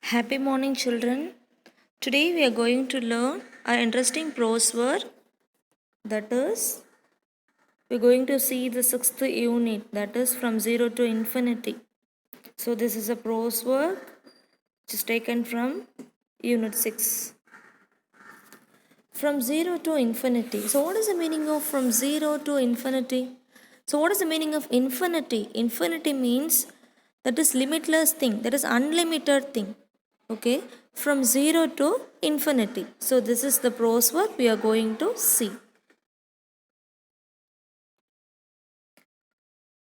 Happy morning, children. Today we are going to learn an interesting prose work. That is, we're going to see the sixth unit, that is from zero to infinity. So, this is a prose work which is taken from unit 6. From zero to infinity. So, what is the meaning of from zero to infinity? So, what is the meaning of infinity? Infinity means that is limitless thing, that is unlimited thing. Okay, from zero to infinity. So, this is the prose work we are going to see.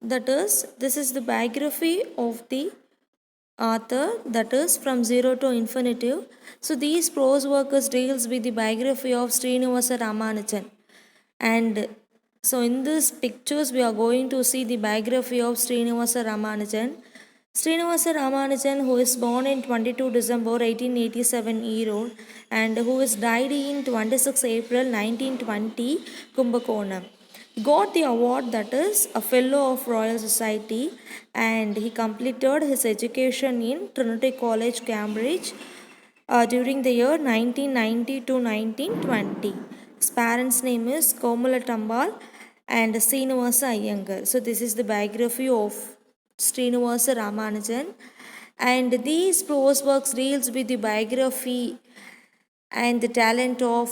That is, this is the biography of the author, that is from zero to infinitive. So these prose works deals with the biography of Srinivasa Ramanujan. And so in these pictures we are going to see the biography of Srinivasa Ramanujan. Srinivasa Ramanujan, who is born in 22 December 1887 Erode and who is died in 26 April 1920 Kumbakonam, got the award, that is a fellow of Royal Society, and he completed his education in Trinity College, Cambridge during the year 1990 to 1920. His parents' name is Komala Tambal and Srinivasa Iyengar. So this is the biography of Srinivasa Ramanujan, and these prose works deals with the biography and the talent of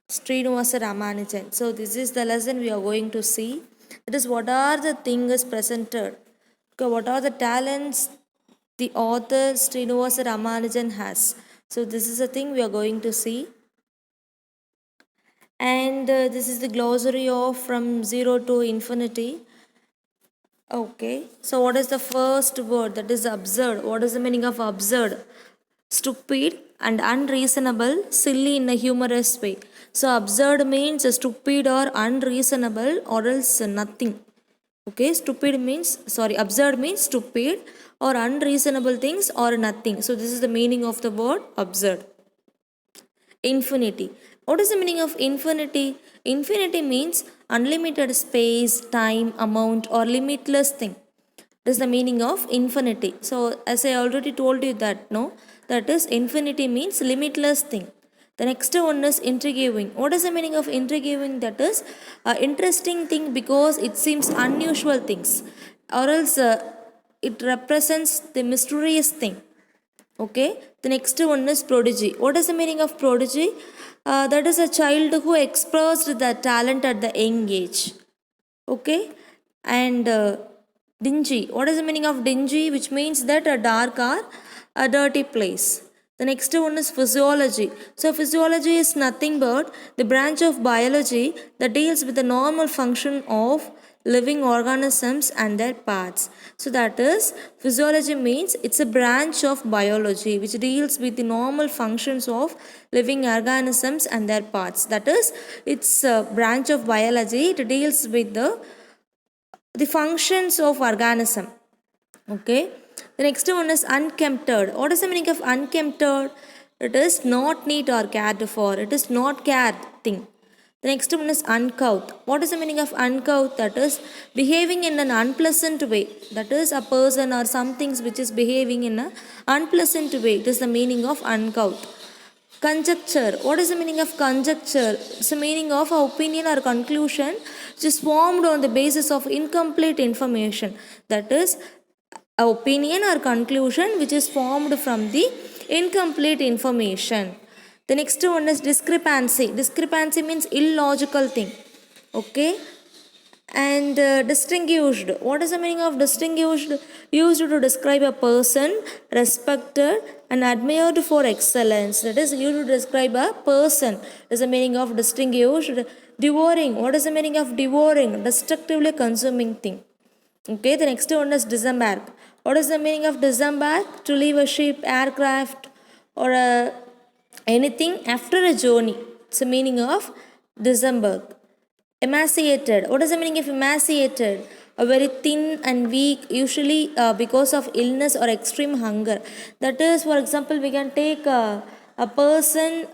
Srinivasa Ramanujan. So this is the lesson we are going to see. That is, what are the things presented? Okay, what are the talents the author Srinivasa Ramanujan has? So this is the thing we are going to see. And this is the glossary of from zero to infinity. Okay, so what is the first word? That is absurd. What is the meaning of absurd? Stupid and unreasonable, silly in a humorous way. So absurd means stupid or unreasonable or else nothing. Okay, absurd means stupid or unreasonable things or nothing. So this is the meaning of the word absurd. Infinity. What is the meaning of infinity? Infinity means unlimited space, time, amount, or limitless thing. This is the meaning of infinity. So, as I already told you that is infinity means limitless thing. The next one is intriguing. What is the meaning of intriguing? That is interesting thing because it seems unusual things, or else it represents the mysterious thing. Okay, the next one is prodigy. What is the meaning of prodigy? That is a child who expressed the talent at the young age. Okay, and dingy. What is the meaning of dingy? Which means that a dark or a dirty place. The next one is physiology. So, physiology is nothing but the branch of biology that deals with the normal function of living organisms and their parts. So, that is physiology means it's a branch of biology which deals with the normal functions of living organisms and their parts. That is, it's a branch of biology. It deals with the functions of organism. Okay, the next one is unkempt. What is the meaning of unkempt? It is not neat or cared for, it is not cared thing. The next one is uncouth. What is the meaning of uncouth? That is behaving in an unpleasant way. That is a person or some things which is behaving in an unpleasant way. It is the meaning of uncouth. Conjecture. What is the meaning of conjecture? It's the meaning of an opinion or conclusion which is formed on the basis of incomplete information. That is, an opinion or conclusion which is formed from the incomplete information. The next one is discrepancy. Discrepancy means illogical thing. Okay, and distinguished. What is the meaning of distinguished? Used to describe a person respected and admired for excellence. That is used to describe a person. Is the meaning of distinguished. Devouring. What is the meaning of devouring? Destructively consuming thing. Okay, the next one is disembark. What is the meaning of disembark? To leave a ship, aircraft, or anything after a journey. It's the meaning of disembark. Emaciated. What is the meaning of emaciated? A very thin and weak, usually because of illness or extreme hunger. That is, for example, we can take a person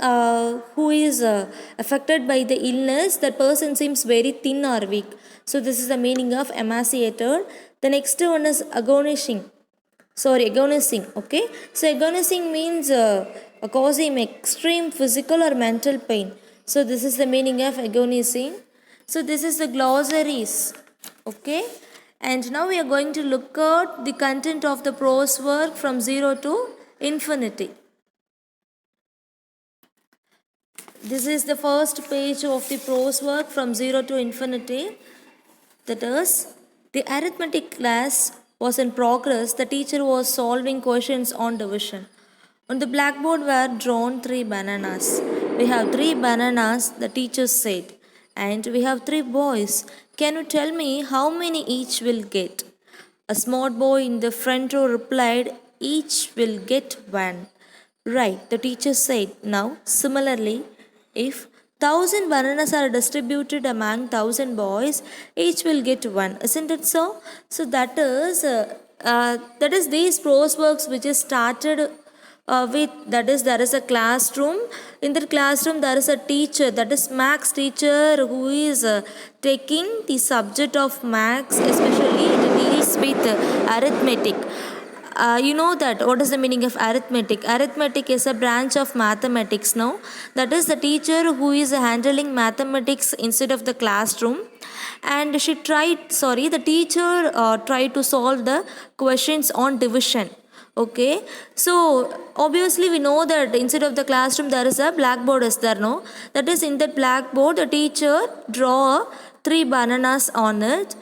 who is affected by the illness. That person seems very thin or weak. So, this is the meaning of emaciated. The next one is agonizing. sorry, agonizing. Okay, so agonizing means causing extreme physical or mental pain. So this is the meaning of agonizing. So this is the glossaries. Okay, and now we are going to look at the content of the prose work from 0 to infinity. This is the first page of the prose work from 0 to infinity. That is, the arithmetic class was in progress. The teacher was solving questions on division. On the blackboard were drawn 3 bananas. We have 3 bananas, the teacher said, and we have 3 boys. Can you tell me how many each will get? A smart boy in the front row replied, each will get 1. Right, the teacher said. Now, similarly, if 1,000 bananas are distributed among 1,000 boys, each will get 1. Isn't it so? So that is these prose works which is started with, that is, there is a classroom. In the classroom there is a teacher, that is max teacher, who is taking the subject of max, especially it deals with arithmetic. You know that what is the meaning of arithmetic? Arithmetic is a branch of mathematics. Now, that is the teacher who is handling mathematics instead of the classroom, and the teacher tried to solve the questions on division. Okay, so obviously we know that instead of the classroom there is a blackboard, is there? No, that is, in that blackboard the teacher draw 3 bananas on it,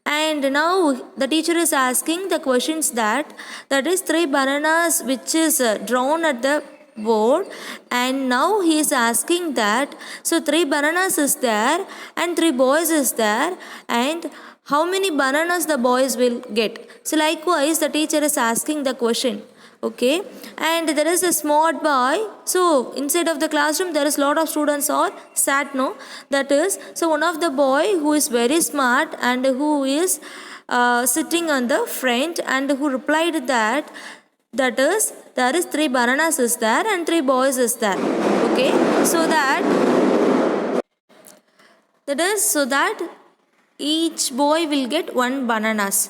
and now the teacher is asking the questions, that is 3 bananas which is drawn at the board, and now he is asking that, so 3 bananas is there and 3 boys is there, and how many bananas the boys will get? So likewise the teacher is asking the question. Okay, and there is a smart boy. So inside of the classroom there is lot of students are sat. No, that is, so one of the boy who is very smart and who is sitting on the front, and who replied that, that is, there is 3 bananas is there and 3 boys is there. Okay, so that each boy will get 1 bananas.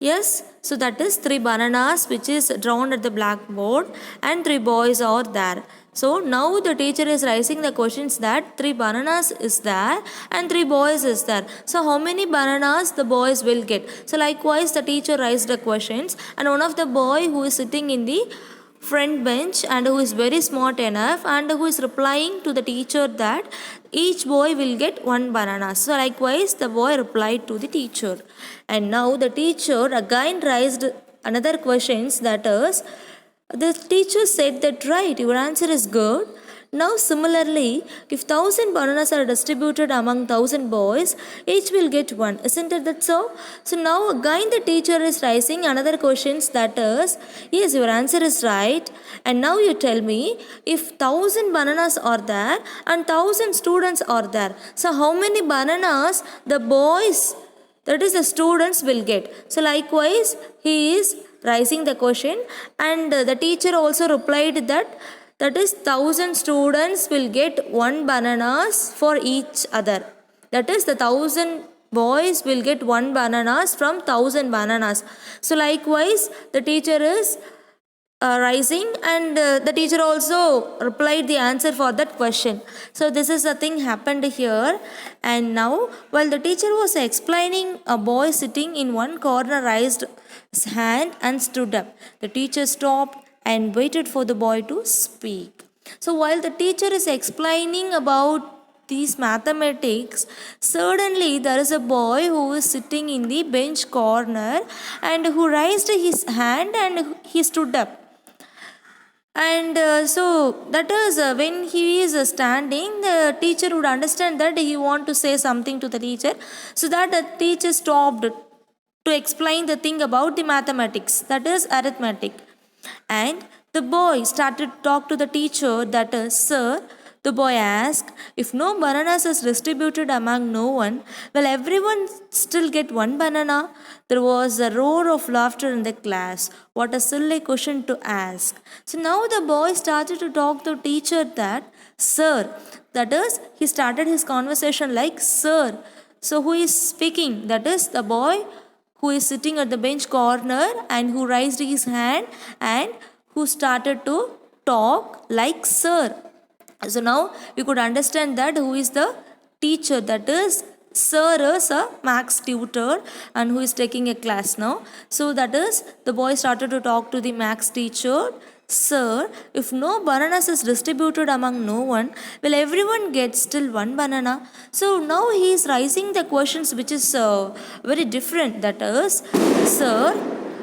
Yes, so that is 3 bananas which is drawn at the blackboard, and 3 boys are there. So now the teacher is raising the questions that 3 bananas is there and 3 boys is there. So how many bananas the boys will get? So likewise the teacher raised the questions, and one of the boy who is sitting in the front bench and who is very smart enough, and who is replying to the teacher that each boy will get 1 banana. So likewise the boy replied to the teacher, and now the teacher again raised another questions, that is, the teacher said that, right, your answer is good. Now similarly, if 1,000 bananas are distributed among 1,000 boys, each will get 1. Isn't it that so? So now again the teacher is raising another questions, that is, yes, your answer is right. And now you tell me, if 1,000 bananas are there and 1,000 students are there, so how many bananas the boys, that is the students, will get? So likewise he is raising the question, and the teacher also replied that is 1,000 students will get 1 bananas for each other. That is, the 1,000 boys will get 1 bananas from 1,000 bananas. So likewise the teacher is rising, and the teacher also replied the answer for that question. So this is the thing happened here. And now, while the teacher was explaining, a boy sitting in one corner raised his hand and stood up. The teacher stopped and waited for the boy to speak. So while the teacher is explaining about these mathematics, suddenly there is a boy who is sitting in the bench corner, and who raised his hand and he stood up. And so that is, when he is standing, the teacher would understand that he want to say something to the teacher, so that the teacher stopped to explain the thing about the mathematics, that is arithmetic. And the boy started to talk to the teacher, that is, sir, the boy asked, if no bananas is distributed among no one, will everyone still get 1 banana? There was a roar of laughter in the class. What a silly question to ask. So now the boy started to talk to teacher that, sir, that is, he started his conversation like, sir. So who is speaking? That is the boy who is sitting at the bench corner and who raised his hand and who started to talk like sir. So now you could understand that who is the teacher, that is sir is a max tutor and who is taking a class now. So that is the boy started to talk to the max teacher. Sir, if no bananas is distributed among no one, will everyone get still one banana? So now he is raising the questions which is very different. That is, sir,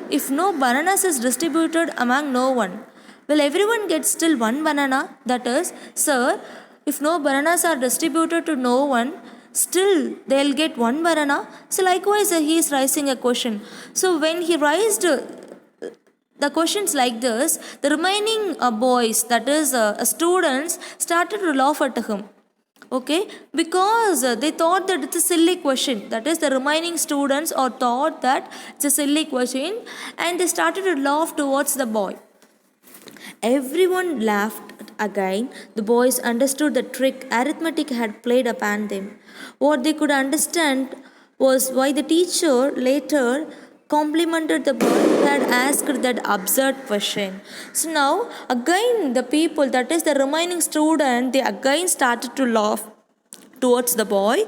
if no bananas is distributed among no one, will everyone get still one banana? That is, sir, if no bananas are distributed to no one, still they'll get one banana. So likewise, he is raising a question. So when he raised the questions like this, the remaining boys, that is students, started to laugh at him. Okay, because they thought that it's a silly question. That is, the remaining students or thought that it's a silly question, and they started to laugh towards the boy. Everyone laughed again. The boys understood the trick arithmetic had played upon them. What they could understand was why the teacher later complimented the boy who had asked that absurd question. So now again the people, that is the remaining student, they again started to laugh towards the boy,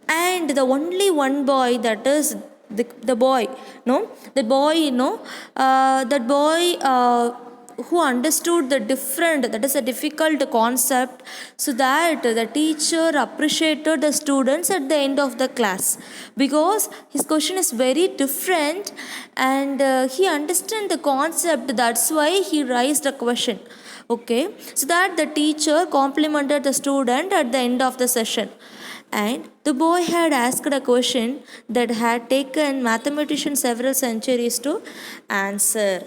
and the only one boy, that is the boy, no, the boy, that boy who understood the different, that is a difficult concept, so that the teacher appreciated the students at the end of the class, because his question is very different and he understand the concept, that's why he raised a question. Okay, so that the teacher complimented the student at the end of the session. And the boy had asked a question that had taken mathematicians several centuries to answer.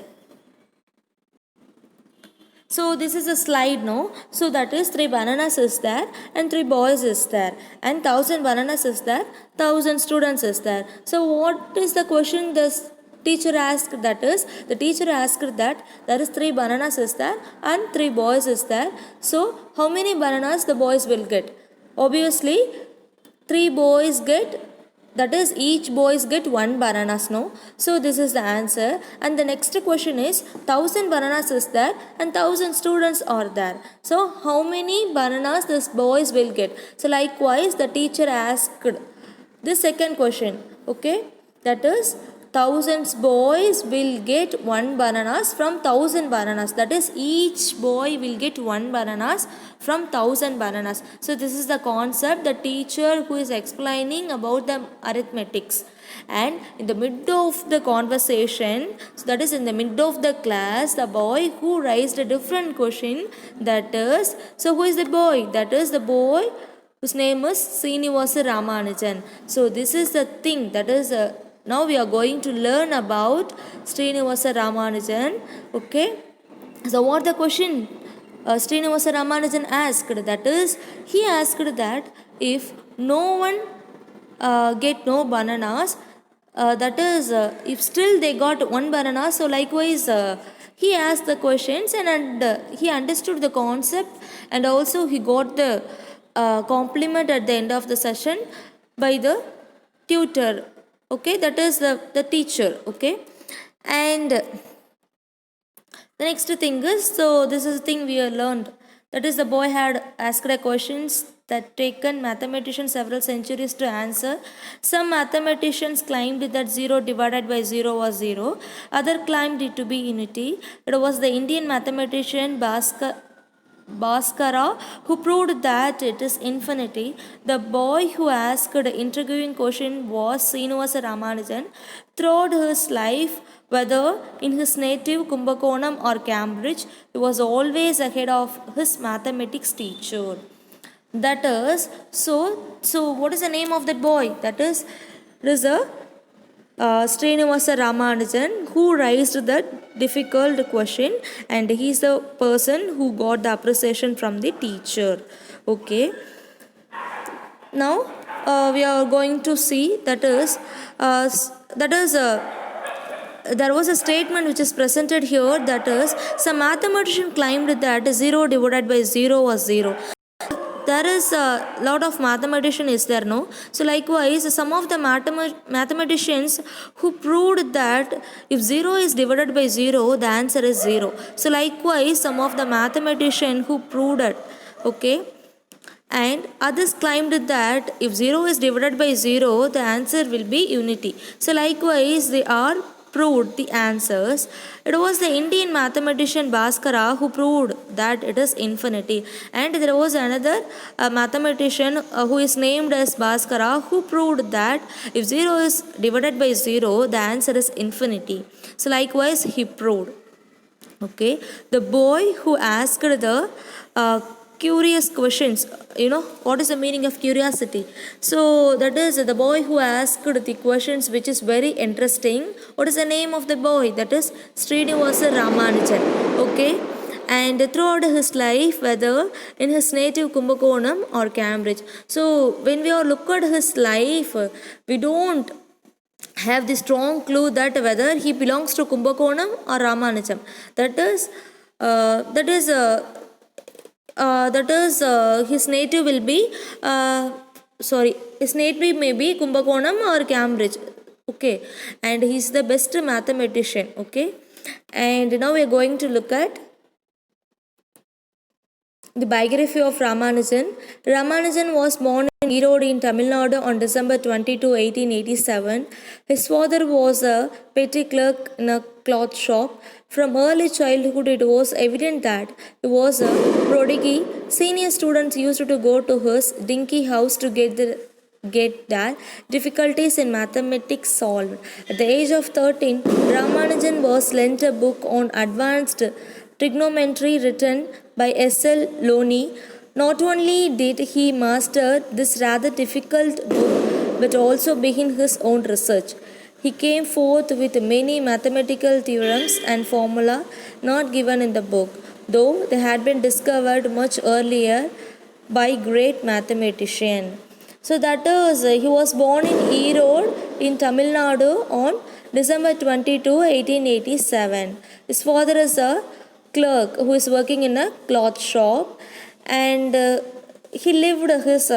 So this is a slide, no? So that is 3 bananas is there and 3 boys is there, and 1000 bananas is there, 1000 students is there. So what is the question this teacher asked? That is, the teacher asked that there is 3 bananas is there and 3 boys is there. So how many bananas the boys will get? Obviously 3 boys get, that is each boys get 1 bananas, no? So this is the answer. And the next question is 1000 bananas is there and 1000 students are there. So how many bananas this boys will get? So likewise the teacher asked the second question. Okay, that is 1000 boys will get 1 bananas from 1000 bananas, that is each boy will get 1 bananas from 1000 bananas. So this is the concept, the teacher who is explaining about the arithmetics. And in the mid of the conversation, so that is in the mid of the class, the boy who raised a different question, that is, so who is the boy? That is the boy whose name is Srinivasa Ramanujan. So this is the thing, that is now we are going to learn about Srinivasa Ramanujan. Okay, so what the question Srinivasa Ramanujan asked? That is, he asked that if no one get no bananas, that is if still they got 1 banana, so likewise he asked the questions and he understood the concept, and also he got the compliment at the end of the session by the tutor. Okay, that is the teacher. Okay, and the next thing is, so this is the thing we have learned, that is the boy had asked a questions that taken mathematicians several centuries to answer. Some mathematicians claimed that 0 divided by 0 was 0. Other claimed it to be unity. It was the Indian mathematician Bhaskara who proved that it is infinity. The boy who asked the intriguing question was Srinivasa Ramanujan. Throughout his life, whether in his native Kumbakonam or Cambridge, he was always ahead of his mathematics teacher. That is, so what is the name of that boy? That is, it is a Srinivasa Ramanujan who raised that difficult question, and he is the person who got the appreciation from the teacher. Okay, now we are going to see, that is there was a statement which is presented here, that is, some mathematician claimed that 0 divided by 0 was 0. there is a lot of mathematician is there, no? So likewise, some of the mathematicians who proved that if 0 is divided by 0, the answer is 0. So likewise, some of the mathematician who proved it, okay? And others claimed that if 0 is divided by 0, the answer will be unity. So likewise, they are proved the answers. It was the Indian mathematician Bhaskara who proved that it is infinity. And there was another mathematician who is named as Bhaskara who proved that if 0 is divided by 0, the answer is infinity. So likewise, he proved. Okay, the boy who asked the curious questions, what is the meaning of curiosity? So that is the boy who asked the questions which is very interesting. What is the name of the boy? That is Srinivasa Ramanujan. Okay, and throughout his life, whether in his native Kumbakonam or Cambridge. So when we all look at his life, we don't have the strong clue that whether he belongs to Kumbakonam or Ramanujam. That is his native will be his native may be Kumbakonam or Cambridge. Okay, and he's the best mathematician. Okay, and now we are going to look at the biography of Ramanujan. Ramanujan was born in Erode in Tamil Nadu on December 22, 1887. His father was a petty clerk in a cloth shop. From early childhood, it was evident that he was a prodigy. Senior students used to go to his dinky house to get their difficulties in mathematics solved. At the age of 13, Ramanujan was lent a book on advanced trigonometry written by S.L. Loney. Not only did he master this rather difficult book, but also begin his own research. He came forth with many mathematical theorems and formula not given in the book, though they had been discovered much earlier by great mathematician. So that is, he was born in Erode in Tamil Nadu on December 22, 1887. His father is a clerk who is working in a cloth shop, and he lived his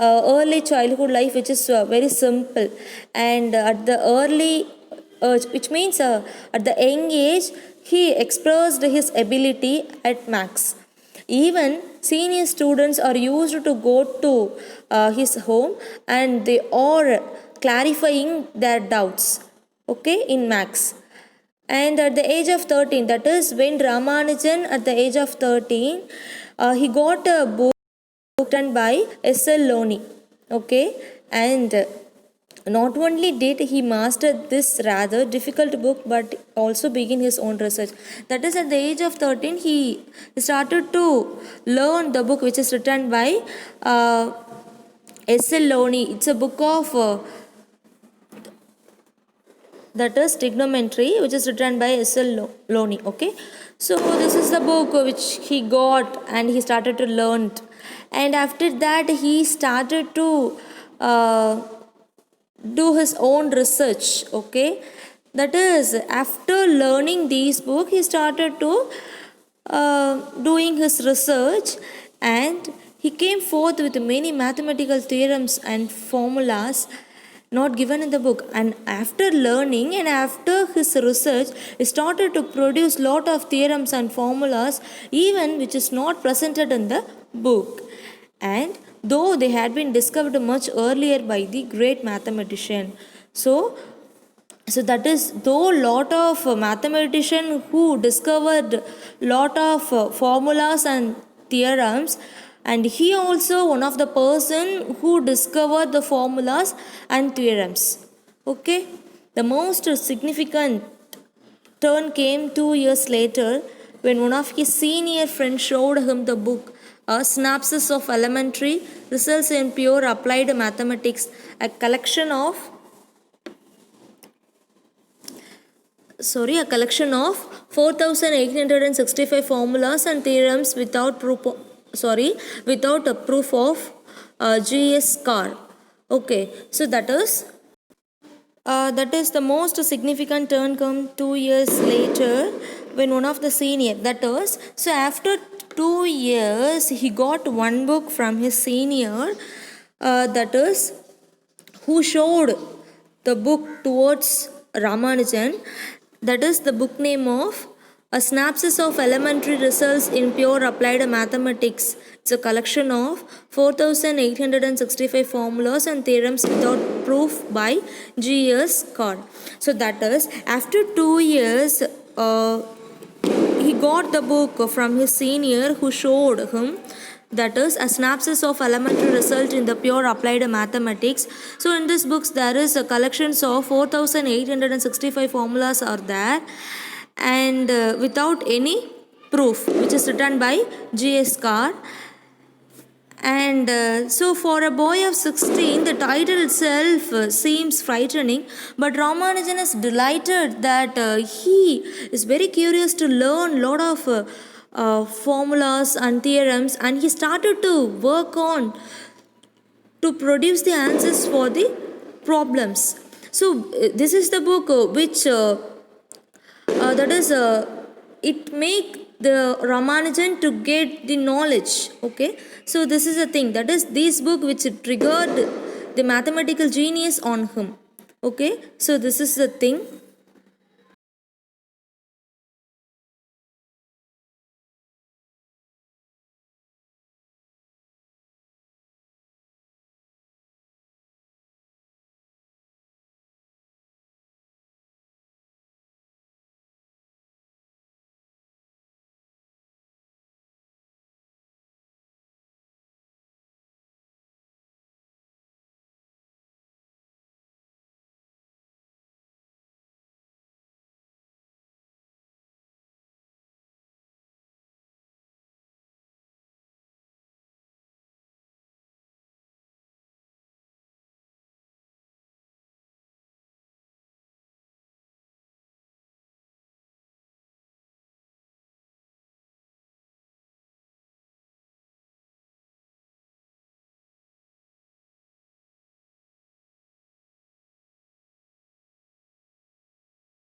early childhood life, which is very simple, and at the early which means at the young age he expressed his ability at max. Even senior students are used to go to his home, and they are clarifying their doubts, okay, in max. And at the age of 13, that is when Ramanujan at the age of 13, he got a book written by S.L. Loney. Okay, and not only did he master this rather difficult book, but also begin his own research. That is, at the age of 13, he started to learn the book which is written by S.L. Loney. It's a book of that is trigonometry, which is written by S.L. Loney. Okay, so this is the book which he got and he started to learn. And after that, he started to do his own research. Okay, that is, after learning these books, he started to doing his research, and he came forth with many mathematical theorems and formulas not given in the book. And after learning and after his research, he started to produce lot of theorems and formulas even which is not presented in the book, and though they had been discovered much earlier by the great mathematician. So that is, though lot of mathematician who discovered lot of formulas and theorems, and he also one of the person who discovered the formulas and theorems. Okay, the most significant turn came 2 years later when one of his senior friends showed him the book, A Synopsis of Elementary Results in Pure Applied Mathematics, a collection of 4,865 formulas and theorems without a proof of G.S. Carr. Okay, so that is the most significant turn come 2 years later when one of the senior, that is, so after 2 years he got one book from his senior, that is who showed the book towards Ramanujan, that is the book name of A Synopsis of Elementary Results in Pure Applied Mathematics. It's a collection of 4865 formulas and theorems without proof by G.S. Carr. So that is after 2 years he got the book from his senior who showed him, that is A Synopsis of Elementary Result in the Pure Applied Mathematics. So in this books there is a collections of 4865 formulas are there, and without any proof, which is written by G.S. Carr. And so for a boy of 16, the title itself seems frightening, but Ramanujan is delighted that he is very curious to learn lot of formulas and theorems, and he started to work on to produce the answers for the problems. So this is the book which that is it make the Ramanujan to get the knowledge. Okay, so this is a thing, that is this book which triggered the mathematical genius on him. Okay, so this is the thing.